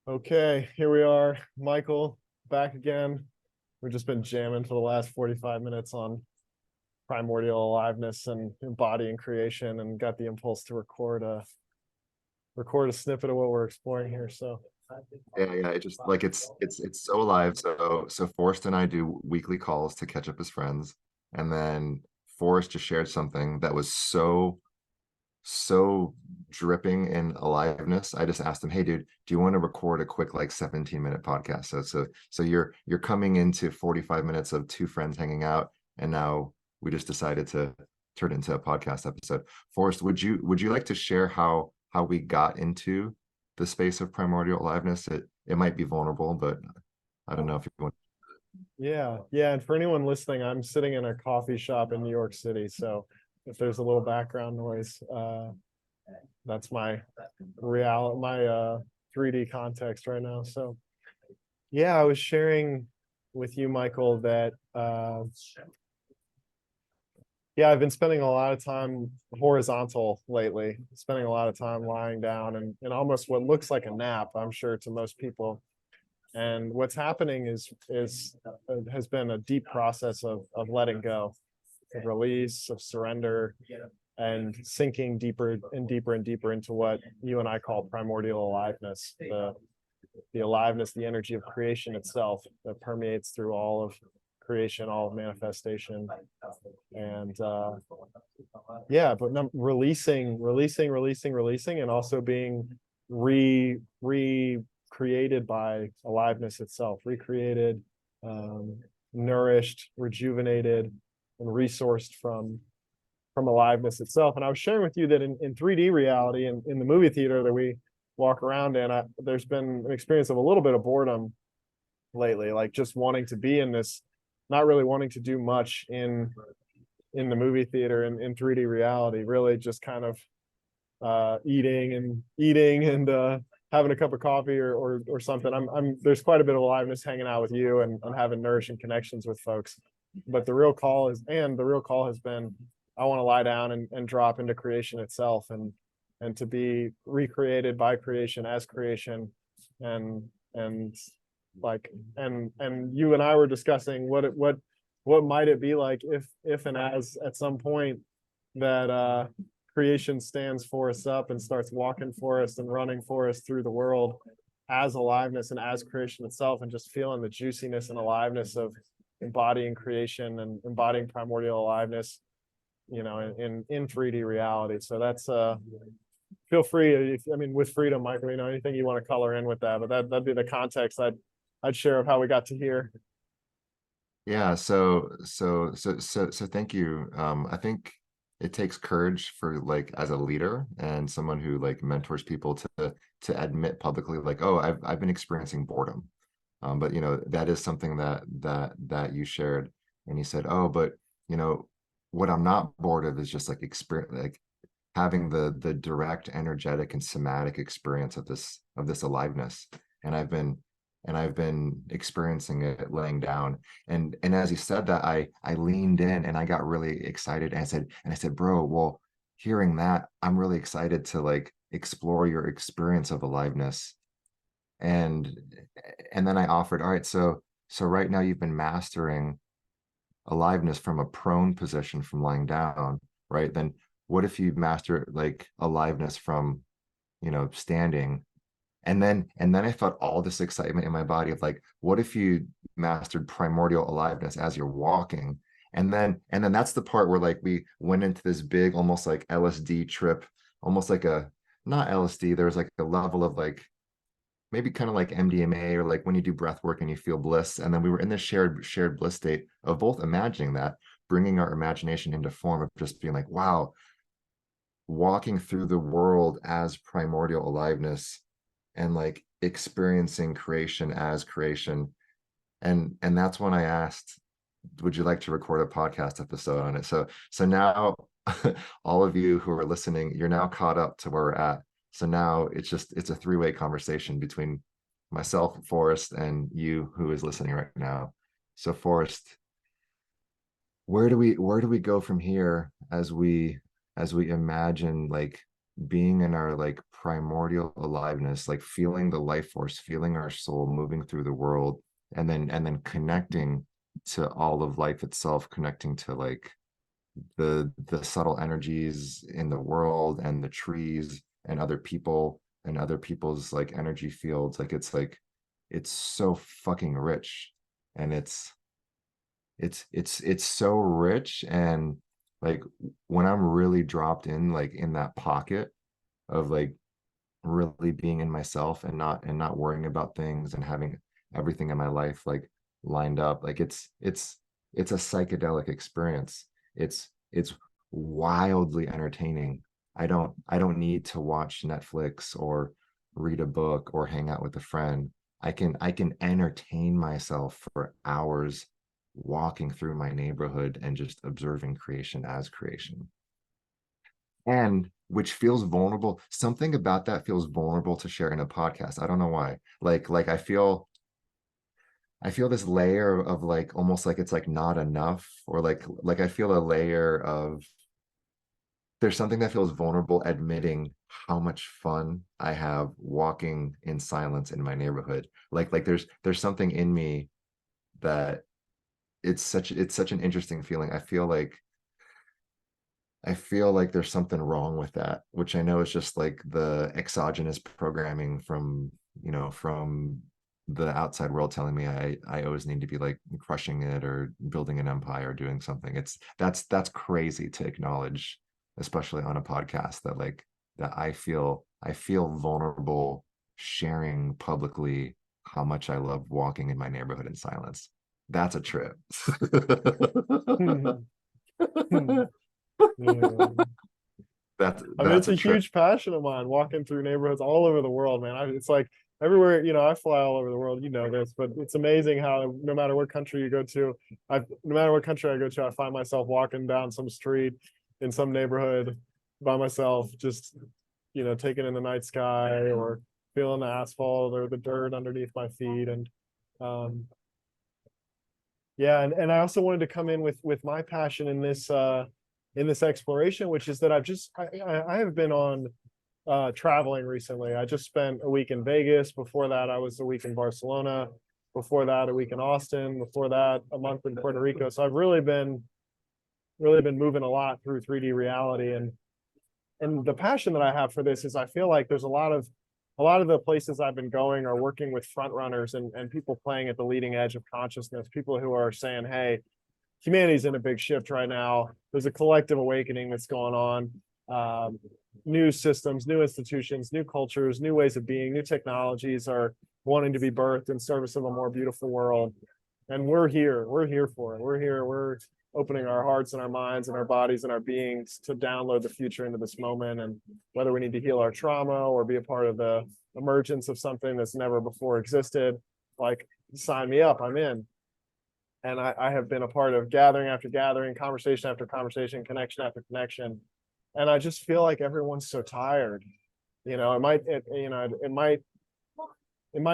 Okay, here we are, Michael, back again. We've just been jamming for the last 45 minutes on primordial aliveness and embodying creation, and got the impulse to record a snippet of what we're exploring here. So Yeah, it just like it's so alive. So Forrest and I do weekly calls to catch up as friends, and then Forrest just shared something that was so dripping in aliveness. I just asked him, "Hey, dude, do you want to record a quick like 17-minute podcast?" So you're coming into 45 minutes of two friends hanging out, and now we just decided to turn it into a podcast episode. Forrest, would you like to share how we got into the space of primordial aliveness? It might be vulnerable, but I don't know if you want. yeah, and for anyone listening, I'm sitting in a coffee shop in New York City. So if there's a little background noise, that's my 3D context right now. So yeah, I was sharing with you, Michael, that yeah, I've been spending a lot of time horizontal lately, spending a lot of time lying down and in almost what looks like a nap, I'm sure, to most people. And what's happening is has been a deep process of letting go, of release, of surrender, and sinking deeper and deeper and deeper into what you and I call primordial aliveness, the aliveness, the energy of creation itself that permeates through all of creation, all of manifestation. And yeah, but releasing, and also being recreated by aliveness itself, recreated, nourished, rejuvenated, and resourced from aliveness itself. And I was sharing with you that in 3D reality, and in the movie theater that we walk around in, there's been an experience of a little bit of boredom lately, like just wanting to be in this, not really wanting to do much in the movie theater in 3D reality, really just kind of eating and having a cup of coffee or something. I'm there's quite a bit of aliveness hanging out with you and having nourishing connections with folks. But the real call has been, I want to lie down and drop into creation itself, and to be recreated by creation, as creation. And like and you and I were discussing what might it be like if and as at some point that creation stands for us up and starts walking for us and running for us through the world as aliveness and as creation itself, and just feeling the juiciness and aliveness of embodying creation and embodying primordial aliveness, in 3D reality. So that's feel free, with freedom, Michael, anything you want to color in with that, but that'd be the context I'd share of how we got to here. Yeah, so thank you. I think it takes courage for like as a leader and someone who like mentors people to admit publicly like, oh, I've been experiencing boredom. But that is something that you shared, and you said, oh, but what I'm not bored of is just like experience, like having the direct energetic and somatic experience of this aliveness. And I've been experiencing it laying down. And as you said that, I leaned in and I got really excited, and I said, bro, well, hearing that, I'm really excited to like explore your experience of aliveness. And and then I offered, all right, so right now you've been mastering aliveness from a prone position, from lying down, right? Then what if you master like aliveness from standing? And then I felt all this excitement in my body of like, what if you mastered primordial aliveness as you're walking? And then that's the part where like we went into this big almost like LSD trip, almost like a, not LSD, there was like a level of like maybe kind of like MDMA, or like when you do breath work and you feel bliss. And then we were in this shared bliss state of both imagining that, bringing our imagination into form of just being like, wow, walking through the world as primordial aliveness, and like experiencing creation as creation. And that's when I asked, would you like to record a podcast episode on it? So now all of you who are listening, you're now caught up to where we're at. So now it's a three-way conversation between myself, Forrest, and you who is listening right now. So Forrest, where do we go from here as we imagine like being in our like primordial aliveness, like feeling the life force, feeling our soul moving through the world, and then connecting to all of life itself, connecting to like the subtle energies in the world and the trees and other people and other people's like energy fields. Like it's so fucking rich, and it's so rich. And like when I'm really dropped in, like in that pocket of like really being in myself and not worrying about things and having everything in my life like lined up, like it's a psychedelic experience. It's wildly entertaining. I don't need to watch Netflix or read a book or hang out with a friend. I can entertain myself for hours walking through my neighborhood and just observing creation as creation, and which feels vulnerable. Something about that feels vulnerable to share in a podcast. I don't know why. Like I feel this layer of like almost like it's like not enough, or like I feel a layer of, there's something that feels vulnerable admitting how much fun I have walking in silence in my neighborhood. Like there's something in me that it's such an interesting feeling. I feel like there's something wrong with that, which I know is just like the exogenous programming from the outside world telling me I always need to be like crushing it or building an empire or doing something. That's crazy to acknowledge, especially on a podcast, that I feel vulnerable sharing publicly how much I love walking in my neighborhood in silence. That's a trip. Yeah. That's I mean, that's it's a a trip. huge passion of mine, walking through neighborhoods all over the world, man. It's like everywhere, I fly all over the world, you know this, but it's amazing how no matter what country you go to, no matter what country I go to, I find myself walking down some street in some neighborhood by myself, just, taking in the night sky or feeling the asphalt or the dirt underneath my feet. And um, yeah, and I also wanted to come in with my passion in this exploration, which is that I have been on traveling recently. I just spent a week in Vegas. Before that, I was a week in Barcelona. Before that, a week in Austin. Before that, a month in Puerto Rico. So I've really been moving a lot through 3D reality. And the passion that I have for this is I feel like there's a lot of the places I've been going are working with front runners and people playing at the leading edge of consciousness, people who are saying, hey, humanity's in a big shift right now. There's a collective awakening that's going on. Um, New systems, new institutions, new cultures, new ways of being, new technologies are wanting to be birthed in service of a more beautiful world. And we're here. We're here for it. We're here. We're opening our hearts and our minds and our bodies and our beings to download the future into this moment. And whether we need to heal our trauma or be a part of the emergence of something that's never before existed, like sign me up, I'm in. And I have been a part of gathering after gathering, conversation after conversation, connection after connection. And I just feel like everyone's so tired. It might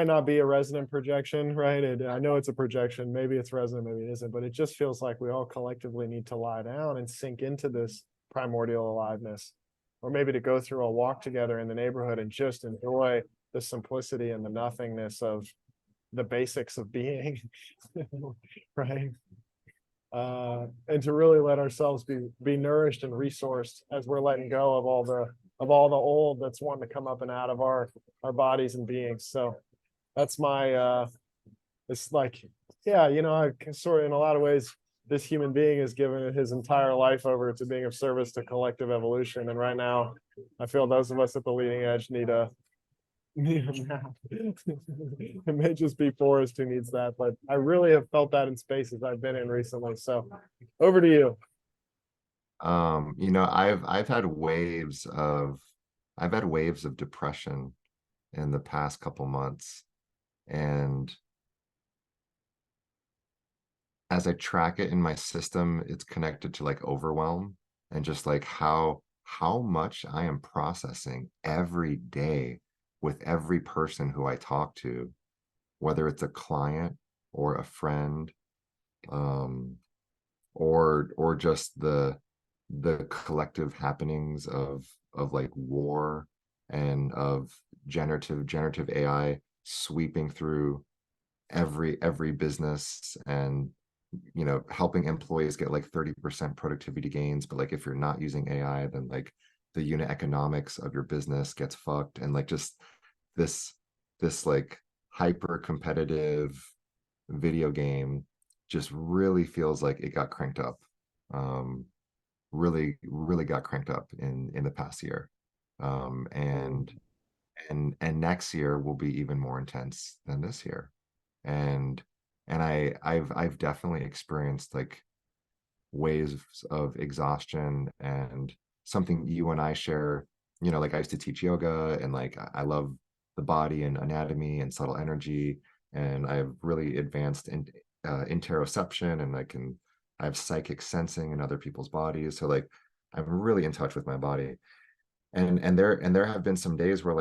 not be a resonant projection, right? I know it's a projection. Maybe it's resonant, maybe it isn't, but it just feels like we all collectively need to lie down and sink into this primordial aliveness, or maybe to go through a walk together in the neighborhood and just enjoy the simplicity and the nothingness of the basics of being, right? And to really let ourselves be nourished and resourced as we're letting go of all the old that's wanting to come up and out of our bodies and beings. So that's my it's like, yeah, I sort of, in a lot of ways, this human being has given his entire life over to being of service to collective evolution. And right now, I feel those of us at the leading edge need a nap. It may just be Forrest who needs that, but I really have felt that in spaces I've been in recently. So over to you. I've had waves of depression in the past couple months, and as I track it in my system, it's connected to like overwhelm and just like how much I am processing every day with every person who I talk to, whether it's a client or a friend, um, or just the collective happenings of like war and of generative AI sweeping through every business, and helping employees get like 30% productivity gains. But like if you're not using AI, then like the unit economics of your business gets fucked. And like just this like hyper competitive video game just really feels like it got cranked up. Really got cranked up in the past year. And next year will be even more intense than this year. And I've definitely experienced like waves of exhaustion, and something you and I share, like I used to teach yoga, and like I love the body and anatomy and subtle energy, and I've really advanced in interoception, and I have psychic sensing in other people's bodies. So like I'm really in touch with my body. And there have been some days where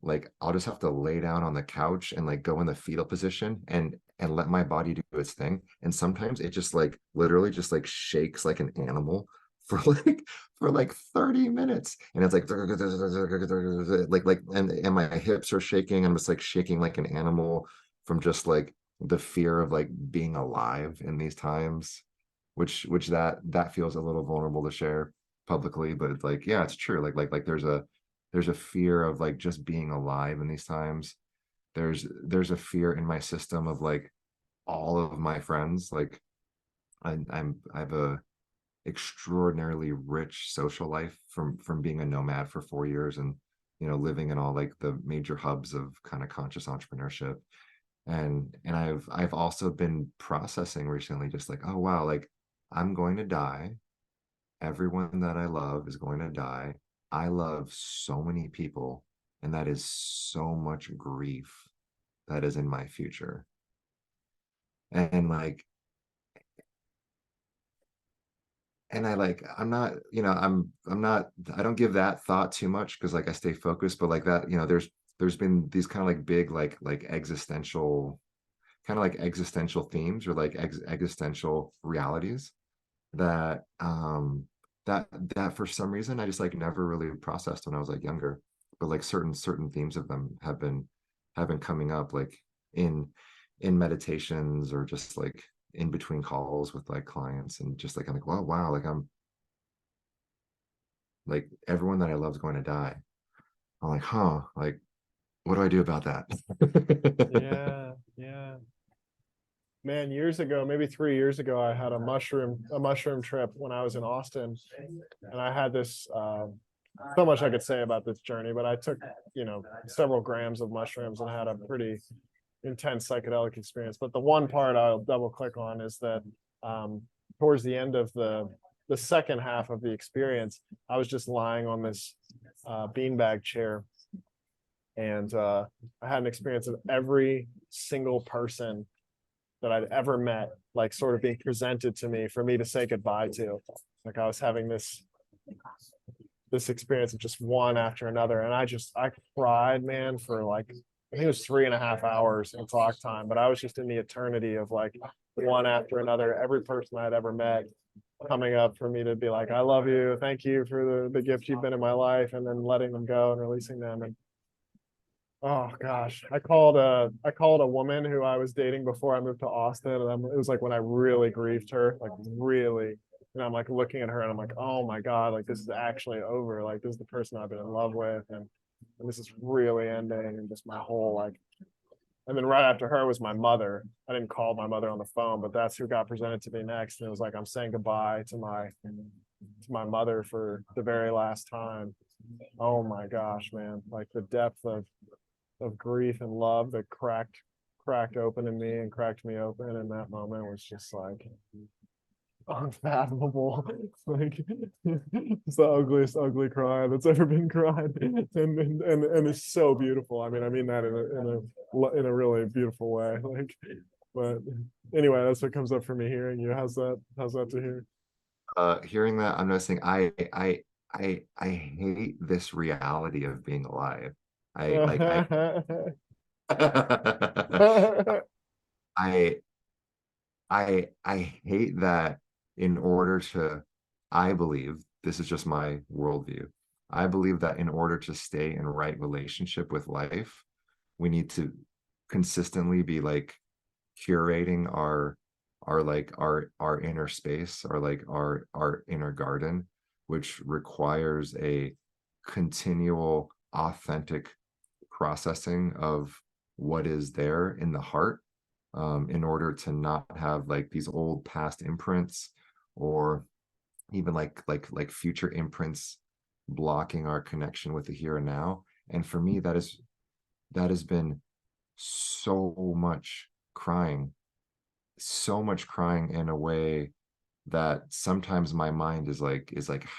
like I'll just have to lay down on the couch and like go in the fetal position and let my body do its thing. And sometimes it just like literally just like shakes like an animal for like 30 minutes. And it's like and my hips are shaking. I'm just like shaking like an animal from just like the fear of like being alive in these times, which that feels a little vulnerable to share publicly. But it's like, yeah, it's true. Like there's a fear of like just being alive in these times. There's a fear in my system of like all of my friends. Like I have a extraordinarily rich social life from being a nomad for 4 years, and living in all like the major hubs of kind of conscious entrepreneurship. And I've also been processing recently, just like, oh wow, like I'm going to die. Everyone that I love is going to die. I love so many people, and that is so much grief that is in my future. And like, and I like, I'm not, I'm not, I don't give that thought too much, because like I stay focused. But like that, there's been these kind of like big like existential, kind of like existential themes, or like existential realities that that for some reason I just like never really processed when I was like younger. But like certain themes of them have been coming up, like in meditations, or just like in between calls with like clients, and just like I'm like, wow, like I'm like, everyone that I love is going to die. I'm like, huh, like what do I do about that? Yeah, yeah. Man, years ago, maybe 3 years ago, I had a mushroom trip when I was in Austin, and I had this. So much I could say about this journey, but I took several grams of mushrooms and had a pretty intense psychedelic experience. But the one part I'll double click on is that towards the end of the second half of the experience, I was just lying on this beanbag chair, and I had an experience of every single person that I'd ever met, like sort of being presented to me for me to say goodbye to. Like I was having this experience of just one after another. And I cried, man, for like, I think it was 3.5 hours in clock time, but I was just in the eternity of like one after another, every person I'd ever met coming up for me to be like, I love you. Thank you for the gift you've been in my life. And then letting them go and releasing them. And oh gosh, I called a woman who I was dating before I moved to Austin, and it was like when I really grieved her, like really. And I'm like looking at her, and I'm like, oh my god, like this is actually over. Like this is the person I've been in love with, and this is really ending, and just my whole like. And then right after her was my mother. I didn't call my mother on the phone, but that's who got presented to me next. And it was like I'm saying goodbye to my mother for the very last time. Oh my gosh, man! Like the depth of grief and love that cracked open in me and cracked me open in that moment was just like unfathomable. Like it's the ugliest ugly cry that's ever been cried, and it's so beautiful. I mean that in a really beautiful way. Like, but anyway, that's what comes up for me hearing you. How's that to hear? Hearing that, I'm noticing I hate this reality of being alive. I like I I I hate that. In order to, I believe, this is just my worldview. I believe that in order to stay in right relationship with life, we need to consistently be like curating our inner space, our inner garden, which requires a continual authentic processing of what is there in the heart, in order to not have like these old past imprints, or even like future imprints blocking our connection with the here and now. And for me, that has been so much crying, so much crying in a way that sometimes my mind is like,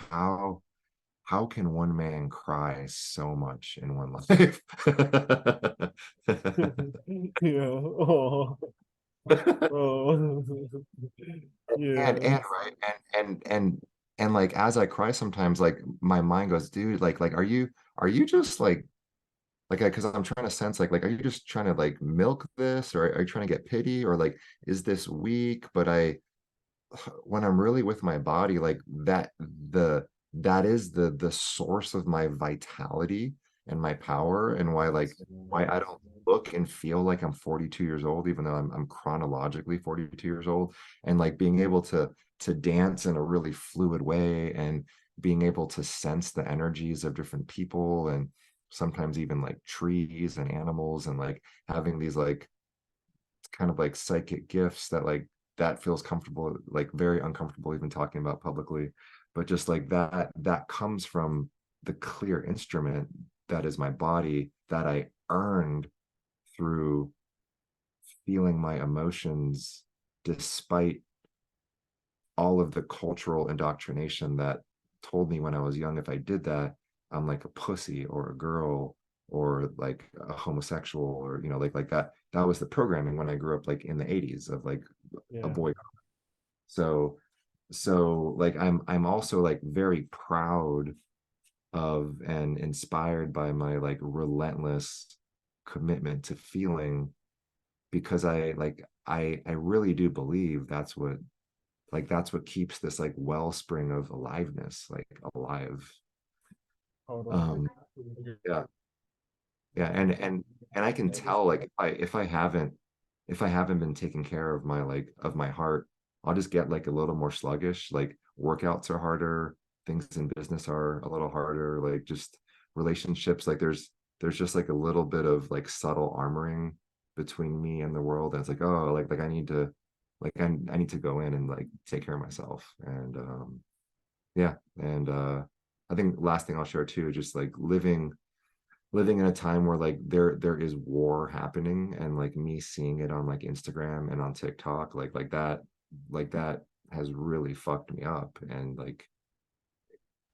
how can one man cry so much in one life? Yeah. Oh. Oh. Yeah. And right, and like as I cry sometimes, like my mind goes, dude, are you just like because I'm trying to sense like are you just trying to like milk this, or are you trying to get pity, or like is this weak? But I when I'm really with my body, like that is the source of my vitality and my power, and why I don't look and feel like I'm 42 years old, even though I'm chronologically 42 years old. And like being able to dance in a really fluid way, and being able to sense the energies of different people, and sometimes even like trees and animals, and like having these like kind of like psychic gifts that like that feels comfortable, like very uncomfortable even talking about publicly, but just like that comes from the clear instrument that is my body, that I earned through feeling my emotions despite all of the cultural indoctrination that told me when I was young, if I did that, I'm like a pussy or a girl or like a homosexual, or like that was the programming when I grew up, like in the 80s, of like a Yeah. boy. So like I'm also like very proud of and inspired by my like relentless commitment to feeling, because I really do believe that's what keeps this like wellspring of aliveness like alive. Totally. um yeah, yeah, and I can tell, like if I haven't been taking care of my of my heart, I'll just get like a little more sluggish. Like workouts are harder, things in business are a little harder, like just relationships, like there's just like a little bit of like subtle armoring between me and the world. And it's like, oh, like I need to I need to go in and like take care of myself. And yeah, and I think last thing I'll share too, just like living in a time where like there is war happening, and like me seeing it on like Instagram and on TikTok, like that has really fucked me up. And like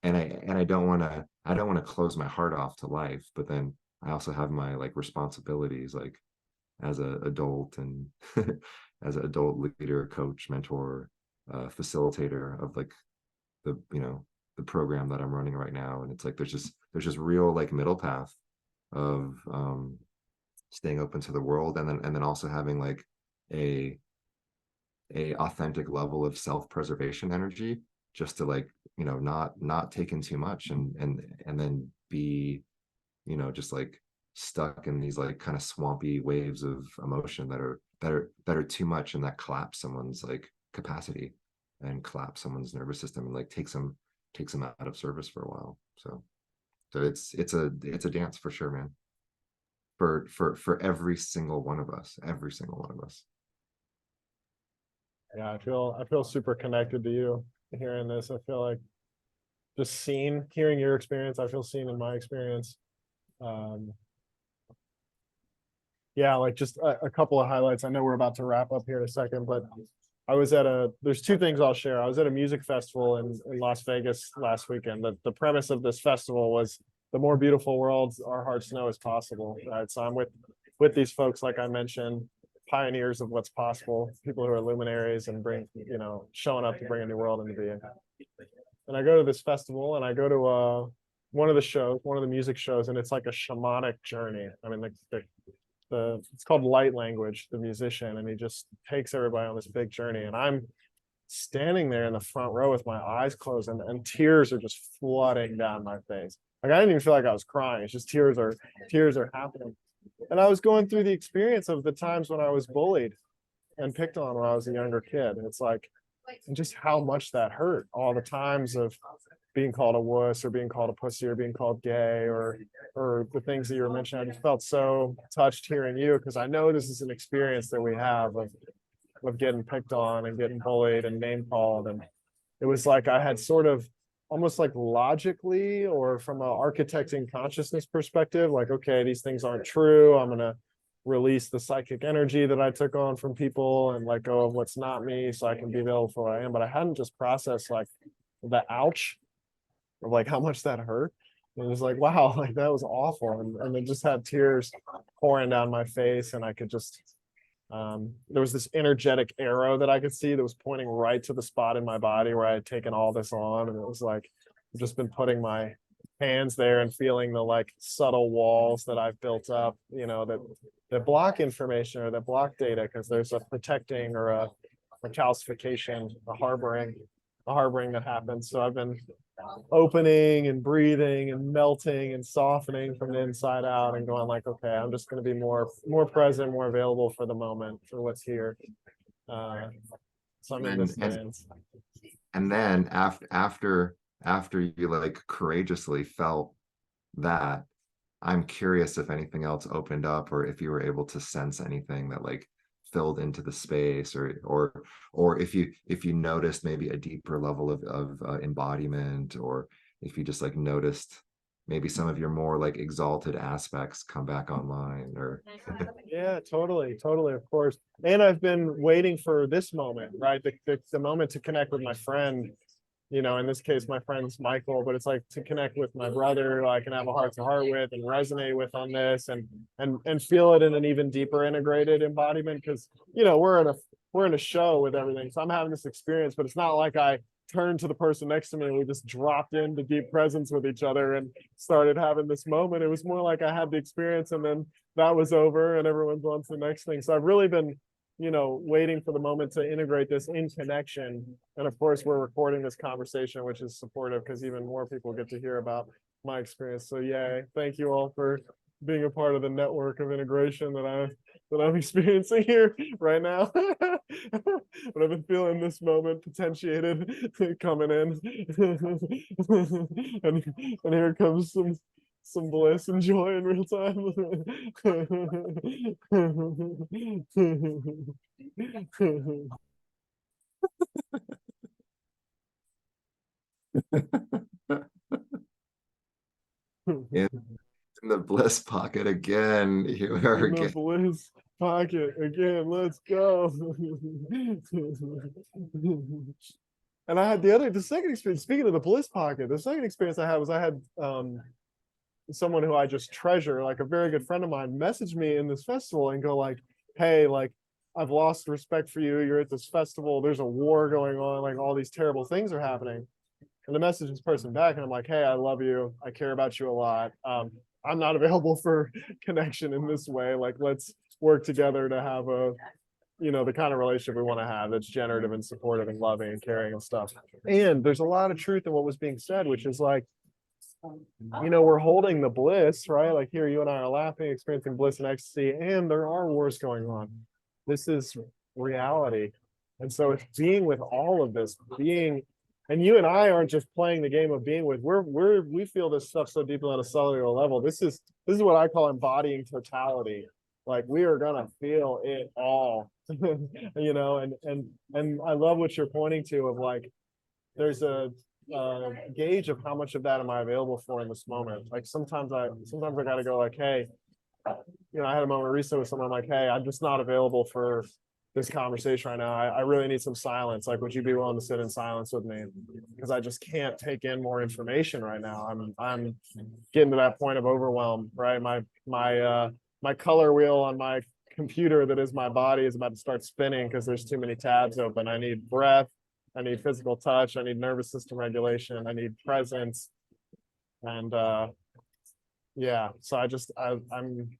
and I don't want to close my heart off to life, but then I also have my like responsibilities, like as a adult, and as an adult leader, coach, mentor, facilitator of like the the program that I'm running right now. And it's like there's just real like middle path of staying open to the world, and then also having like a authentic level of self-preservation energy, just to like not take in too much, and then be just like stuck in these like kind of swampy waves of emotion that are too much, and that collapse someone's like capacity, and collapse someone's nervous system, and like takes them out of service for a while. So it's a dance for sure, man, for every single one of us, every single one of us. Yeah. I feel super connected to you hearing this. I feel like just hearing your experience, I feel seen in my experience. Um, yeah, like just a couple of highlights. I know we're about to wrap up here in a second, but there's two things I'll share. I was at a music festival in Las Vegas last weekend. The premise of this festival was the more beautiful worlds our hearts know is possible. Right. So I'm with these folks, like I mentioned, pioneers of what's possible, people who are luminaries and showing up to bring a new world into being. And I go to this festival, and I go to one of the music shows, and it's like a shamanic journey. I mean, it's called Light Language, the musician, and he just takes everybody on this big journey. And I'm standing there in the front row with my eyes closed, and tears are just flooding down my face. Like I didn't even feel like I was crying. It's just tears are happening. And I was going through the experience of the times when I was bullied and picked on when I was a younger kid. And it's like, and just how much that hurt. All the times of being called a wuss or being called a pussy or being called gay or the things that you were mentioning. I just felt so touched hearing you because I know this is an experience that we have of getting picked on and getting bullied and name called. And it was like I had sort of almost like logically or from an architecting consciousness perspective, like, okay, these things aren't true. I'm going to release the psychic energy that I took on from people and let go of what's not me so I can be available for what I am. But I hadn't just processed like the ouch of like how much that hurt. And it was like, wow, like that was awful. And then just had tears pouring down my face and I could just there was this energetic arrow that I could see that was pointing right to the spot in my body where I had taken all this on. And it was like, I've just been putting my hands there and feeling the like subtle walls that I've built up, you know, that block information or that block data because there's a protecting or a calcification, a harboring that happens. So I've been opening and breathing and melting and softening from the inside out and going like, okay, I'm just going to be more present, more available for the moment, for what's here. So I'm in this dance. And then after you like courageously felt that, I'm curious if anything else opened up or if you were able to sense anything that like filled into the space or if you noticed maybe a deeper level of embodiment, or if you just like noticed maybe some of your more like exalted aspects come back online or Yeah, totally, of course. And I've been waiting for this moment, right? The moment to connect with my friend. You know, in this case, my friend's Michael, but it's like to connect with my brother, who I can have a heart to heart with and resonate with on this and feel it in an even deeper integrated embodiment. Cause you know, we're in a show with everything. So I'm having this experience, but it's not like I turned to the person next to me and we just dropped into deep presence with each other and started having this moment. It was more like I had the experience and then that was over and everyone's on to the next thing. So I've really been, you know, waiting for the moment to integrate this in connection. And of course, we're recording this conversation, which is supportive because even more people get to hear about my experience. So yay, thank you all for being a part of the network of integration that I'm experiencing here right now. But I've been feeling this moment potentiated coming in. And here comes some bliss and joy in real time. in, in the bliss pocket again. Here we are In the again. bliss pocket again. Let's go. And I had the second experience. Speaking of the bliss pocket, the second experience I had was I had someone who I just treasure, like a very good friend of mine, message me in this festival and go like, "Hey, like I've lost respect for you. You're at this festival. There's a war going on. Like all these terrible things are happening." And the message this person back, and I'm like, "Hey, I love you. I care about you a lot. I'm not available for connection in this way. Like let's work together to have a." You know, the kind of relationship we want to have that's generative and supportive and loving and caring and stuff. And there's a lot of truth in what was being said, which is like, you know, we're holding the bliss, right? Like here, you and I are laughing, experiencing bliss and ecstasy, and there are wars going on. This is reality. And so it's being with all of this, and you and I aren't just playing the game of being with, we feel this stuff so deeply on a cellular level. This is what I call embodying totality. Like we are gonna feel it all, you know, and I love what you're pointing to of like, there's a gauge of how much of that am I available for in this moment. Like sometimes I gotta go like, hey, you know, I had a moment recently with someone like, hey, I'm just not available for this conversation right now. I really need some silence. Like, would you be willing to sit in silence with me? Because I just can't take in more information right now. I'm getting to that point of overwhelm, right? My color wheel on my computer that is my body is about to start spinning because there's too many tabs open. I need breath. I need physical touch. I need nervous system regulation. I need presence. And yeah, so I'm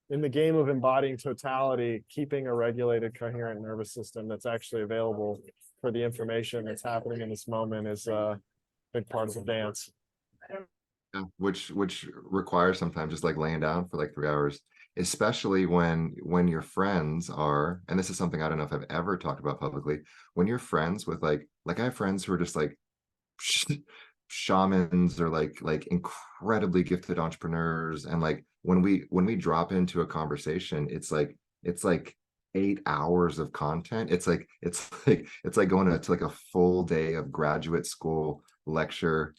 in the game of embodying totality, keeping a regulated, coherent nervous system that's actually available for the information that's happening in this moment is a big part of the dance. Yeah, which requires sometimes just like laying down for like 3 hours, especially when your friends are, and this is something I don't know if I've ever talked about publicly, when you're friends with like I have friends who are just like shamans or like incredibly gifted entrepreneurs, and like when we drop into a conversation, it's like 8 hours of content. It's like going to like a full day of graduate school lecture,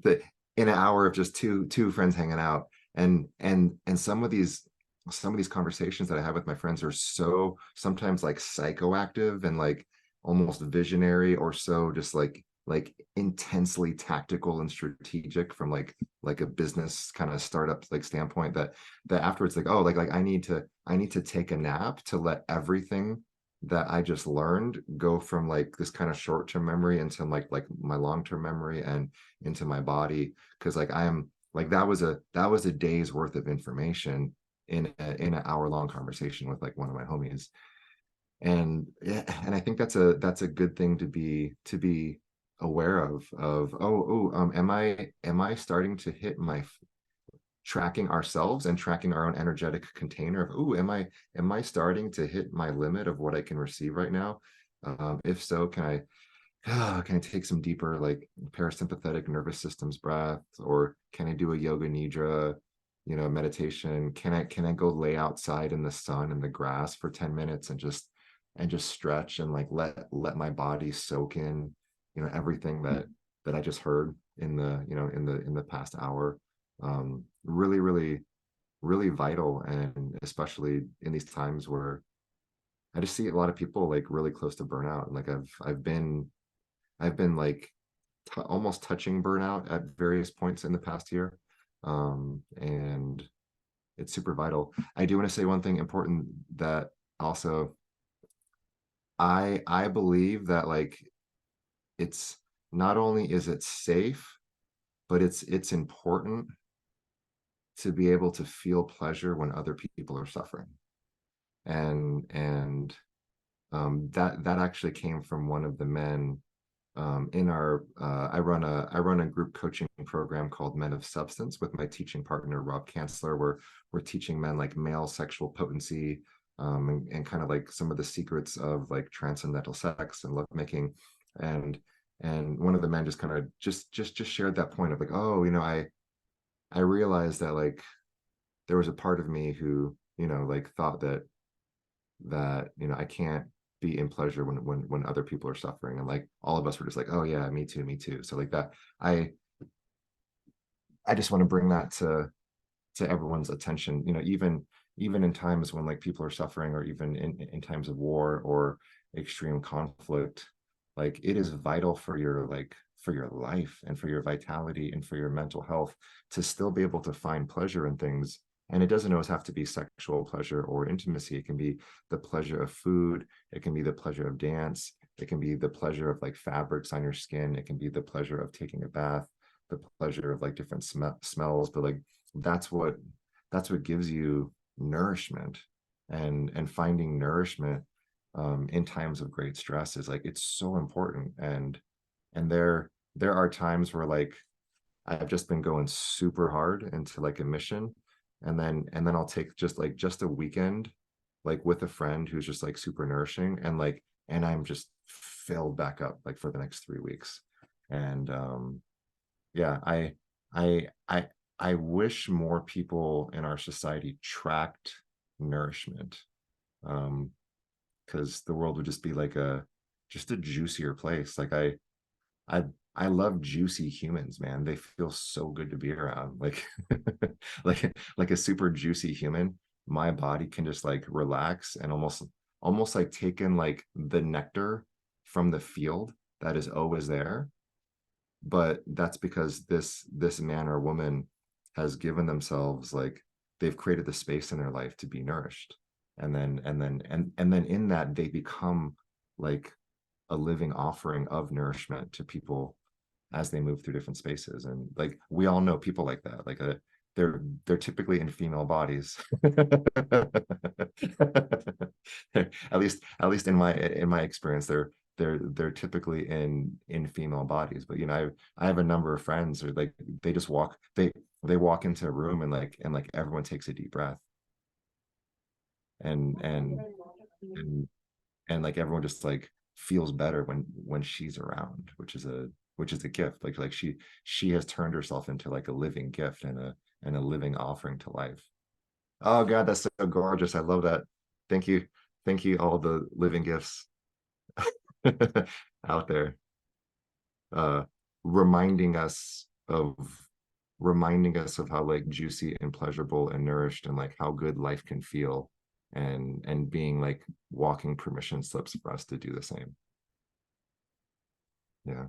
the in an hour of just two friends hanging out. And some of these conversations that I have with my friends are so sometimes like psychoactive and like almost visionary, or so just like intensely tactical and strategic from like a business kind of startup like standpoint, that afterwards, like, oh, like I need to take a nap to let everything that I just learned go from like this kind of short-term memory into like my long-term memory and into my body. Because like I am like that was a day's worth of information in an hour-long conversation with like one of my homies. And yeah, and I think that's a good thing to be aware of. Am I starting to hit my tracking ourselves and tracking our own energetic container of, oh, am I starting to hit my limit of what I can receive right now? If so, can I take some deeper like parasympathetic nervous systems breath, or can I do a yoga nidra, meditation? Can I go lay outside in the sun and the grass for 10 minutes and just stretch and like let my body soak in, everything that I just heard in the past hour. Really, really, really vital, and especially in these times where I just see a lot of people like really close to burnout. And like I've been like almost touching burnout at various points in the past year. And it's super vital. I do want to say one thing important, that also I believe that like it's not only is it safe, but it's important to be able to feel pleasure when other people are suffering. And that actually came from one of the men in our I run a group coaching program called Men of Substance with my teaching partner Rob Kanzler, where we're teaching men like male sexual potency, and kind of like some of the secrets of like transcendental sex and lovemaking. And one of the men just kind of just shared that point of like, oh, I realized that like there was a part of me who, like thought that I can't be in pleasure when other people are suffering. And like all of us were just like, oh yeah, me too, me too. So like that, I just want to bring that to everyone's attention, even in times when like people are suffering, or even in times of war or extreme conflict. Like it is vital for your life and for your vitality and for your mental health to still be able to find pleasure in things. And it doesn't always have to be sexual pleasure or intimacy. It can be the pleasure of food. It can be the pleasure of dance. It can be the pleasure of like fabrics on your skin. It can be the pleasure of taking a bath, the pleasure of like different smells. But like that's what gives you nourishment. And finding nourishment in times of great stress is like, it's so important. And there are times where like I've just been going super hard into like a mission, and then I'll take just a weekend like with a friend who's just like super nourishing, and I'm just filled back up like for the next 3 weeks. And yeah, I I I wish more people in our society tracked nourishment, because the world would just be like just a juicier place. Like I I love juicy humans, man. They feel so good to be around. Like like a super juicy human, my body can just like relax and almost like take in like the nectar from the field that is always there. But that's because this man or woman has given themselves like, they've created the space in their life to be nourished. And then in that they become like a living offering of nourishment to people as they move through different spaces. And like we all know people like that, like they're typically in female bodies. At least in my experience, they're typically in female bodies. But you know, I have a number of friends who like they just walk they walk into a room and like everyone takes a deep breath, and and and like everyone just like feels better when she's around, which is a gift. Like she has turned herself into like a living gift and a living offering to life. Oh God, that's so gorgeous. I love that. Thank you. Thank you, all the living gifts out there. Uh reminding us of how like juicy and pleasurable and nourished and like how good life can feel, and being like walking permission slips for us to do the same. Yeah.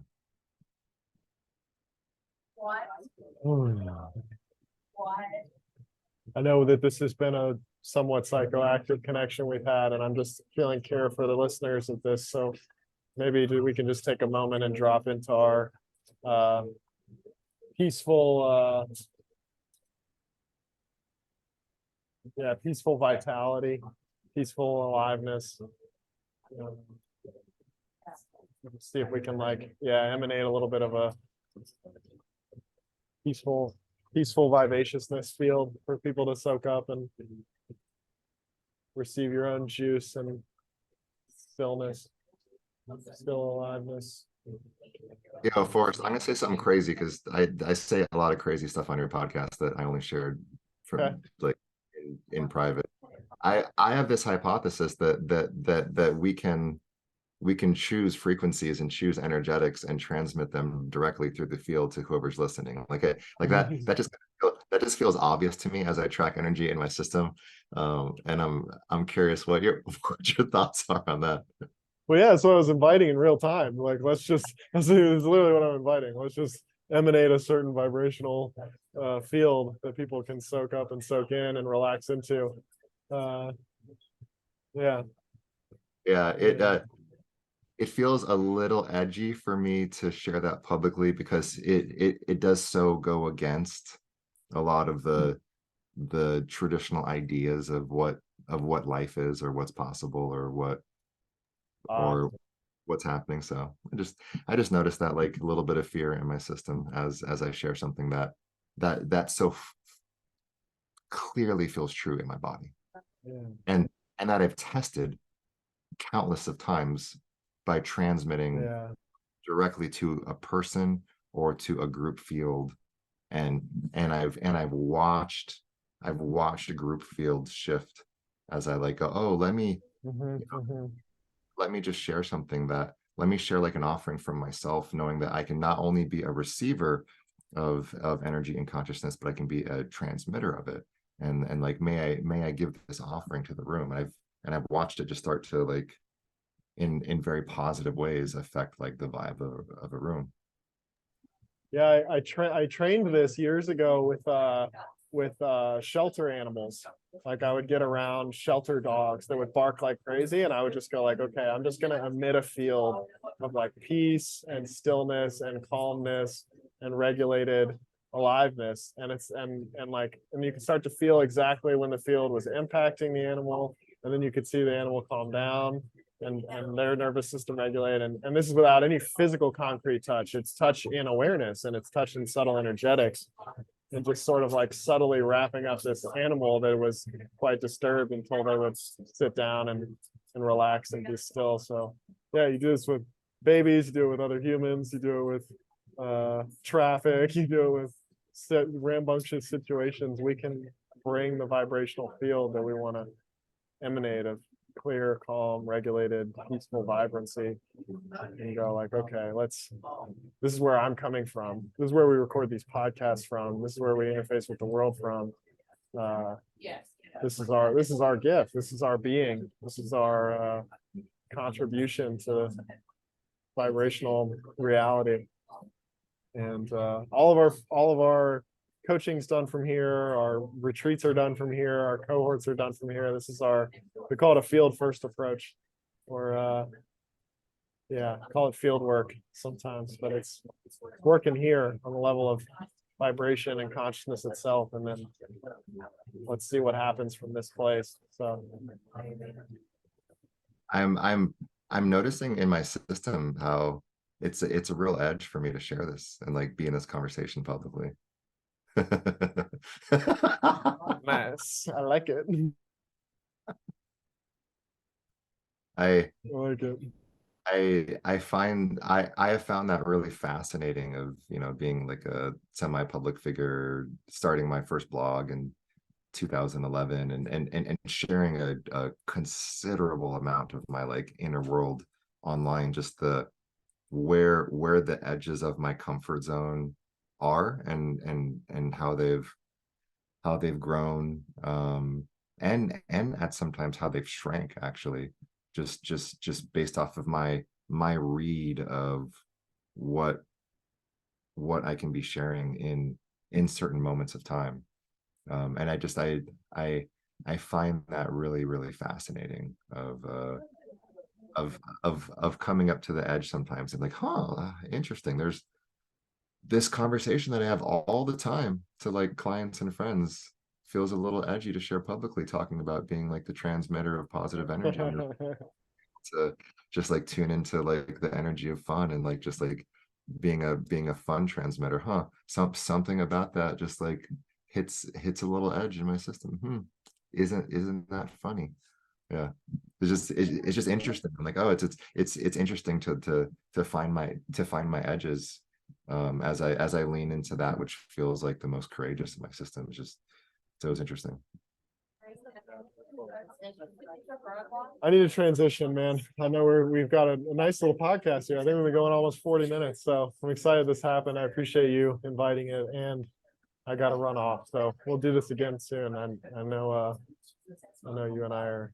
I know that this has been a somewhat psychoactive connection we've had, and I'm just feeling care for the listeners of this. So maybe we can just take a moment and drop into our uh, peaceful, peaceful vitality, peaceful aliveness. See if we can emanate a little bit of a peaceful vivaciousness field for people to soak up and receive your own juice and stillness, still aliveness. Yeah, Forrest, I'm gonna say something crazy because I say a lot of crazy stuff on your podcast that I only shared from like in private. I have this hypothesis that we can choose frequencies and choose energetics and transmit them directly through the field to whoever's listening. That just feels obvious to me as I track energy in my system. And I'm curious what your thoughts are on that. Well, yeah, that's what I was inviting in real time. Like, that's literally what I'm inviting. Let's just emanate a certain vibrational field that people can soak up and soak in and relax into. Yeah. It feels a little edgy for me to share that publicly because it does so go against a lot of the traditional ideas of what life is or what's possible or what's happening. So I just noticed that like a little bit of fear in my system as I share something that so clearly feels true in my body, and that I've tested countless of times by transmitting directly to a person or to a group field, and I've watched a group field shift as I like go, oh, let me just share something let me share like an offering from myself, knowing that I can not only be a receiver of energy and consciousness, but I can be a transmitter of it. And like, may I give this offering to the room. And I've watched it just start to like in very positive ways affect like the vibe of a room. Yeah, I trained this years ago with shelter animals. Like, I would get around shelter dogs that would bark like crazy, and I would just go like, okay, I'm just gonna emit a field of like peace and stillness and calmness and regulated aliveness. And you can start to feel exactly when the field was impacting the animal, and then you could see the animal calm down and their nervous system regulate. And this is without any physical concrete touch. It's touch in awareness, and it's touch in subtle energetics, and just sort of like subtly wrapping up this animal that was quite disturbed until they would sit down and relax and be still. So yeah, you do this with babies, you do it with other humans, you do it with traffic, you do it with rambunctious situations. We can bring the vibrational field that we want to emanate of clear, calm, regulated, peaceful vibrancy, and go like, okay, this is where I'm coming from. This is where we record these podcasts from. This is where we interface with the world from. This is our gift. This is our being. This is our contribution to vibrational reality. And all of our coaching's done from here. Our retreats are done from here. Our cohorts are done from here. This is we call it a field first approach, or call it field work sometimes, but it's working here on the level of vibration and consciousness itself. And then let's see what happens from this place. So I'm noticing in my system how it's a real edge for me to share this and like be in this conversation publicly. Nice. I like it. I I like it. I have found that really fascinating of, you know, being like a semi-public figure, starting my first blog in 2011 and sharing a considerable amount of my like inner world online, just the where the edges of my comfort zone are and how they've grown, and at sometimes how they've shrank actually, just based off of my read of what I can be sharing in certain moments of time. And I I find that really really fascinating of coming up to the edge sometimes and like, huh, interesting, there's this conversation that I have all the time to like clients and friends feels a little edgy to share publicly, talking about being like the transmitter of positive energy or to just like tune into like the energy of fun and like just like being a fun transmitter. Huh, something about that just like hits a little edge in my system. Isn't that funny? Yeah, it's just interesting. I'm like, oh, it's interesting to find my edges, as I lean into that which feels like the most courageous in my system. It's just, so it's interesting. I need to transition, man. I know we've got a nice little podcast here. I think we've been going almost 40 minutes. So I'm excited this happened. I appreciate you inviting it, and I got to run off. So we'll do this again soon. I know you and I are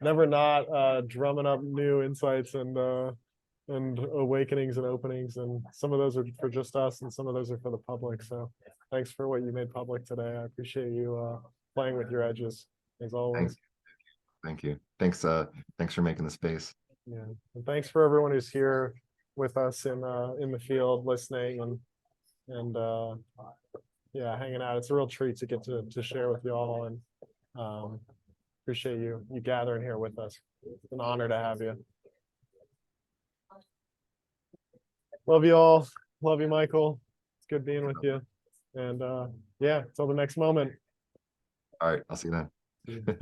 never not drumming up new insights and awakenings and openings, and some of those are for just us and some of those are for the public. So thanks for what you made public today. I appreciate you playing with your edges as always. Thank you. Thanks for making the space. Yeah, and thanks for everyone who's here with us in the field listening and yeah, hanging out. It's a real treat to get to share with you all, and appreciate you gathering here with us. It's an honor to have you. Love you all. Love you, Michael. It's good being with you. And yeah, till the next moment. All right, I'll see you then.